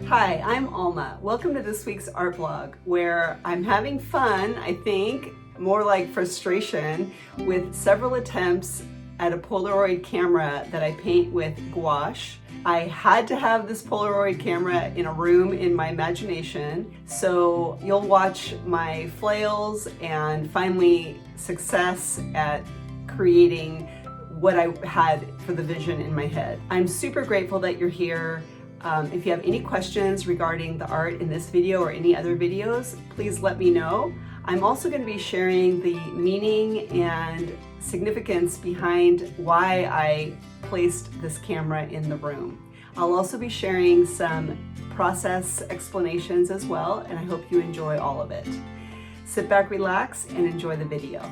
Hi, I'm Alma. Welcome to this week's art blog, where I'm having fun, I think, more like frustration, with several attempts at a Polaroid camera that I paint with gouache. I had to have this Polaroid camera in a room in my imagination, so you'll watch my flails and finally success at creating what I had for the vision in my head. I'm super grateful that you're here. If you have any questions regarding the art in this video or any other videos, please let me know. I'm also going to be sharing the meaning and significance behind why I placed this camera in the room. I'll also be sharing some process explanations as well, and I hope you enjoy all of it. Sit back, relax, and enjoy the video.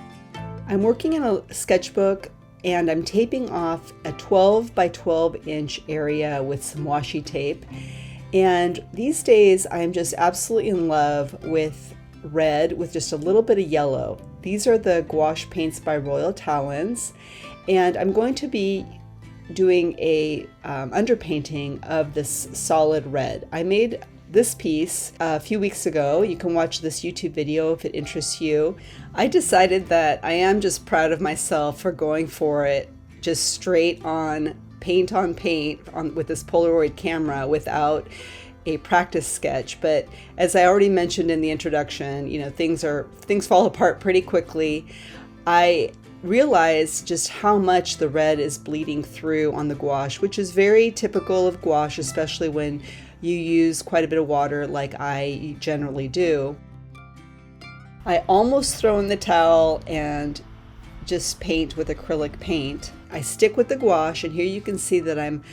I'm working in a sketchbook and I'm taping off a 12 by 12 inch area with some washi tape. And these days I'm just absolutely in love with red with just a little bit of yellow. These are the gouache paints by Royal Talens, and I'm going to be doing a underpainting of this solid red. I made this piece a few weeks ago. You can watch this YouTube video if it interests you. I decided that I am just proud of myself for going for it just straight on paint with this Polaroid camera without a practice sketch. But as I already mentioned in the introduction, you know, things fall apart pretty quickly. I realized just how much the red is bleeding through on the gouache, which is very typical of gouache, especially when you use quite a bit of water like I generally do. I almost throw in the towel and just paint with acrylic paint. I stick with the gouache, and here you can see that I'm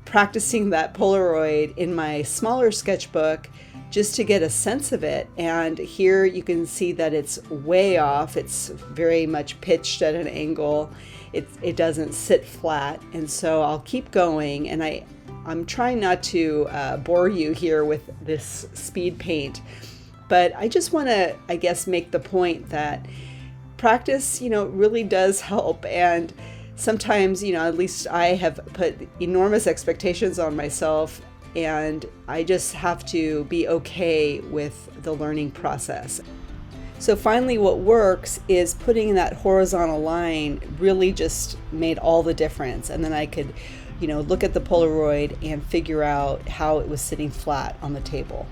practicing that Polaroid in my smaller sketchbook just to get a sense of it. And here you can see that it's way off. It's very much pitched at an angle. It doesn't sit flat. And so I'll keep going, and I'm trying not to bore you here with this speed paint, but I just want to, I guess, make the point that practice, really does help. And sometimes, at least I have put enormous expectations on myself, and I just have to be okay with the learning process. So finally, what works is putting that horizontal line really just made all the difference. And then I could look at the Polaroid and figure out how it was sitting flat on the table.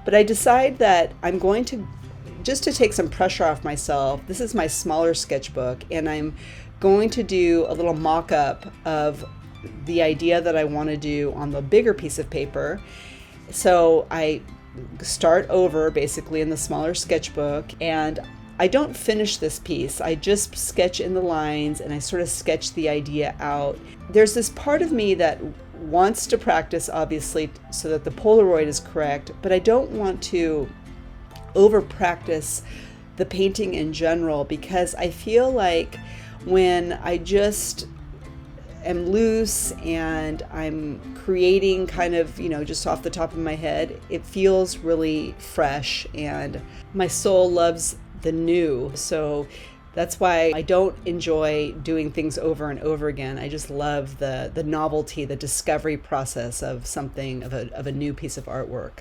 But I decide that I'm going to, just to take some pressure off myself, this is my smaller sketchbook, and I'm going to do a little mock-up of the idea that I want to do on the bigger piece of paper. So I start over basically in the smaller sketchbook, and I don't finish this piece. I just sketch in the lines and I sort of sketch the idea out. There's this part of me that wants to practice, obviously, so that the Polaroid is correct, but I don't want to over practice the painting in general, because I feel like when I just am loose and I'm creating kind of, just off the top of my head, it feels really fresh, and my soul loves the new. So that's why I don't enjoy doing things over and over again. I just love the novelty, the discovery process of something, of a new piece of artwork.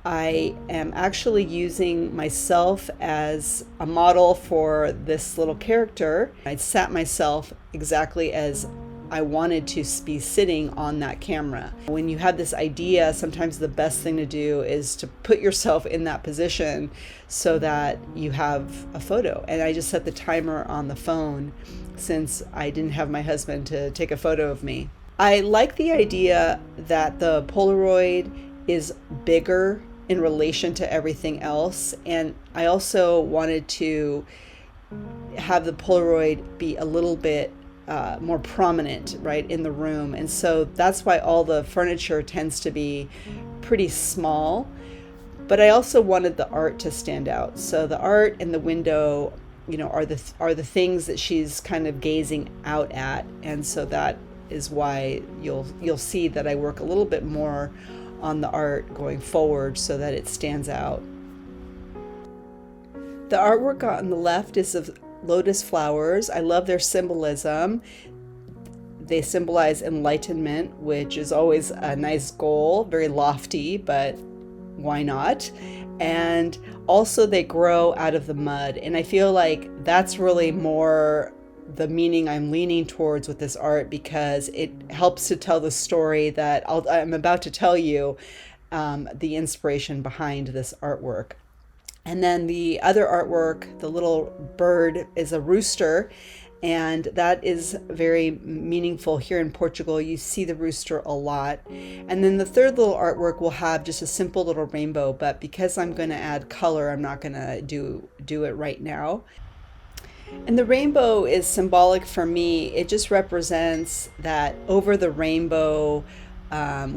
I am actually using myself as a model for this little character. I sat myself exactly as I wanted to be sitting on that camera. When you have this idea, sometimes the best thing to do is to put yourself in that position so that you have a photo. And I just set the timer on the phone since I didn't have my husband to take a photo of me. I like the idea that the Polaroid is bigger in relation to everything else. And I also wanted to have the Polaroid be a little bit more prominent, right, in the room. And so that's why all the furniture tends to be pretty small. But I also wanted the art to stand out. So the art and the window, are the things that she's kind of gazing out at. And so that is why you'll see that I work a little bit more on the art going forward so that it stands out. The artwork on the left is of lotus flowers. I love their symbolism. They symbolize enlightenment, which is always a nice goal, very lofty, but why not? And also they grow out of the mud. And I feel like that's really more the meaning I'm leaning towards with this art, because it helps to tell the story that I'm about to tell you, the inspiration behind this artwork. And then the other artwork, the little bird, is a rooster, and that is very meaningful here in Portugal. You see the rooster a lot. And then the third little artwork will have just a simple little rainbow, but because I'm going to add color, I'm not going to do it right now. And the rainbow is symbolic for me. It just represents that over the rainbow,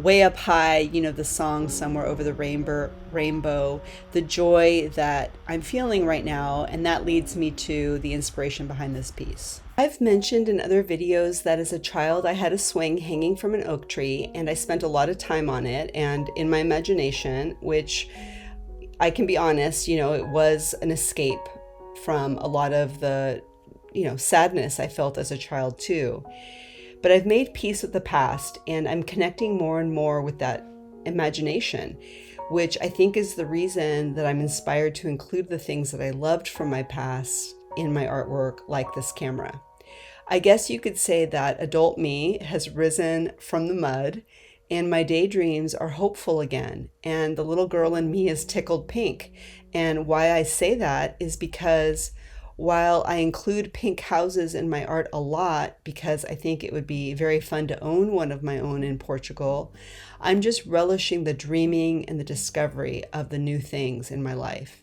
way up high, you know, the song Somewhere Over the Rainbow, the joy that I'm feeling right now, and that leads me to the inspiration behind this piece. I've mentioned in other videos that as a child I had a swing hanging from an oak tree, and I spent a lot of time on it and in my imagination, which I can be honest, you know, it was an escape from a lot of the, you know, sadness I felt as a child too. But I've made peace with the past, and I'm connecting more and more with that imagination, which I think is the reason that I'm inspired to include the things that I loved from my past in my artwork, like this camera. I guess you could say that adult me has risen from the mud, and my daydreams are hopeful again, and the little girl in me is tickled pink. And why I say that is because while I include pink houses in my art a lot, because I think it would be very fun to own one of my own in Portugal, I'm just relishing the dreaming and the discovery of the new things in my life.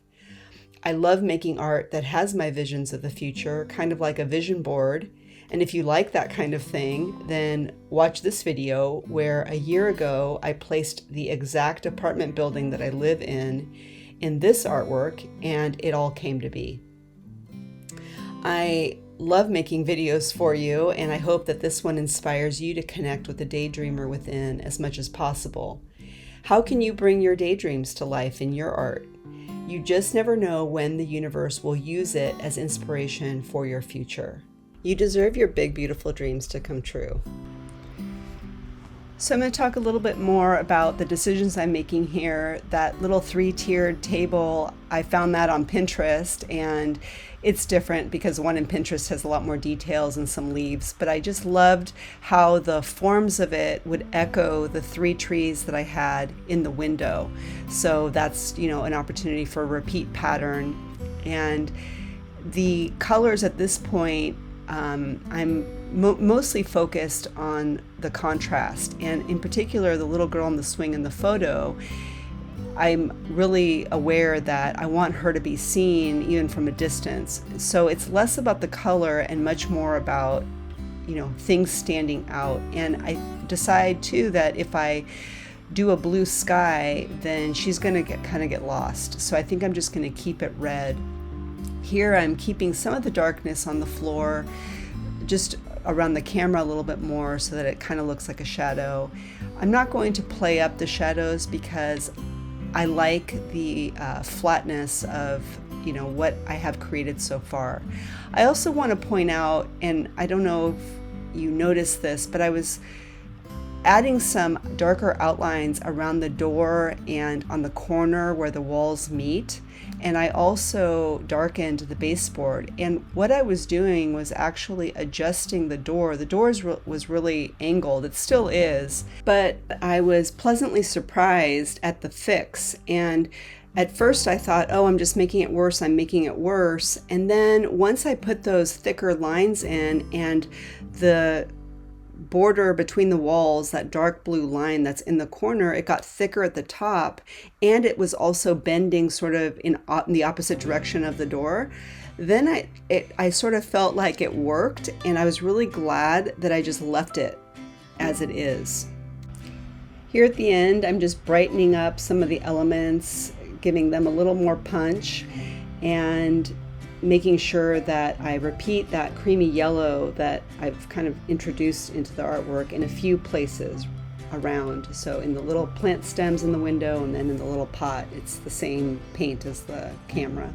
I love making art that has my visions of the future, kind of like a vision board. And if you like that kind of thing, then watch this video where a year ago I placed the exact apartment building that I live in this artwork, and it all came to be. I love making videos for you, and I hope that this one inspires you to connect with the daydreamer within as much as possible. How can you bring your daydreams to life in your art? You just never know when the universe will use it as inspiration for your future. You deserve your big, beautiful dreams to come true. So I'm going to talk a little bit more about the decisions I'm making here. That little 3-tiered table, I found that on Pinterest, and it's different because one in Pinterest has a lot more details and some leaves, but I just loved how the forms of it would echo the 3 trees that I had in the window. So that's, you know, an opportunity for a repeat pattern. And the colors at this point, I'm mostly focused on the contrast, and in particular the little girl in the swing in the photo. I'm really aware that I want her to be seen even from a distance, so it's less about the color and much more about, you know, things standing out. And I decide too that if I do a blue sky, then she's gonna get lost, so I think I'm just gonna keep it red. Here I'm keeping some of the darkness on the floor, just around the camera a little bit more so that it kind of looks like a shadow. I'm not going to play up the shadows because I like the flatness of, you know, what I have created so far. I also want to point out, and I don't know if you noticed this, but I was adding some darker outlines around the door and on the corner where the walls meet. And I also darkened the baseboard. And what I was doing was actually adjusting the door. The door was really angled. It still is. But I was pleasantly surprised at the fix. And at first I thought, oh, I'm just making it worse. I'm making it worse. And then once I put those thicker lines in and the border between the walls, that dark blue line that's in the corner, it got thicker at the top, and it was also bending sort of in the opposite direction of the door. Then I sort of felt like it worked, and I was really glad that I just left it as it is. Here at the end, I'm just brightening up some of the elements, giving them a little more punch, and making sure that I repeat that creamy yellow that I've kind of introduced into the artwork in a few places around. So in the little plant stems in the window, and then in the little pot, it's the same paint as the camera.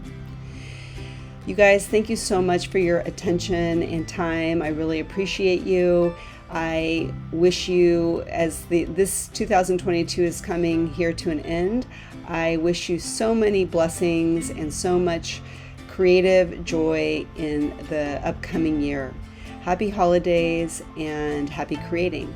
You guys, thank you so much for your attention and time. I really appreciate you. I wish you, as this 2022 is coming here to an end, I wish you so many blessings and so much creative joy in the upcoming year. Happy holidays and happy creating.